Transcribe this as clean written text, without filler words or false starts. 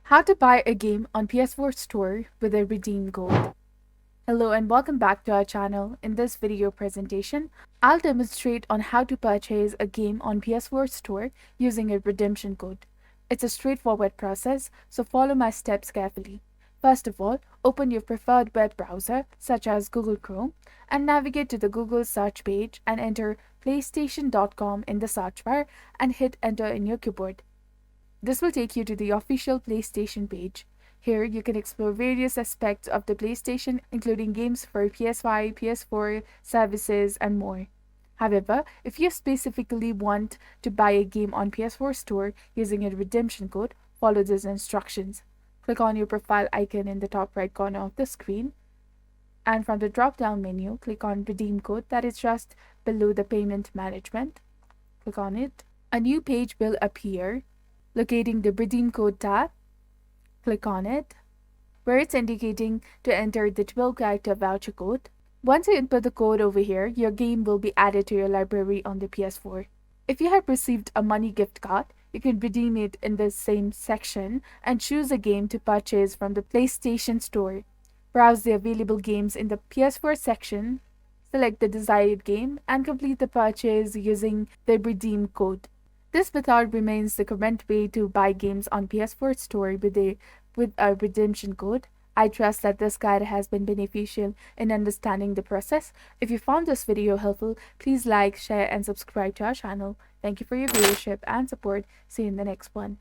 How to buy a game on PS4 Store with a redeem code. Hello and welcome back to our channel. In this video presentation, I'll demonstrate on how to purchase a game on PS4 Store using a redemption code. It's a straightforward process, so follow my steps carefully. First of all, open your preferred web browser, such as Google Chrome, and navigate to the Google search page and enter PlayStation.com in the search bar and hit enter in your keyboard. This will take you to the official PlayStation page. Here, you can explore various aspects of the PlayStation, including games for PS5, PS4, services, and more. However, if you specifically want to buy a game on PS4 Store using a redemption code, follow these instructions. Click on your profile icon in the top right corner of the screen, and from the drop-down menu, click on Redeem Code, that is just below the Payment Management. Click on it. A new page will appear. Locating the Redeem Code tab, click on it, where it's indicating to enter the 12-character voucher code. Once you input the code over here, your game will be added to your library on the PS4. If you have received a money gift card, you can redeem it in the same section and choose a game to purchase from the PlayStation Store. Browse the available games in the PS4 section, select the desired game, and complete the purchase using the redeem code. This method remains the current way to buy games on PS4 Store with a redemption code. I trust that this guide has been beneficial in understanding the process. If you found this video helpful, please like, share, and subscribe to our channel. Thank you for your viewership and support. See you in the next one.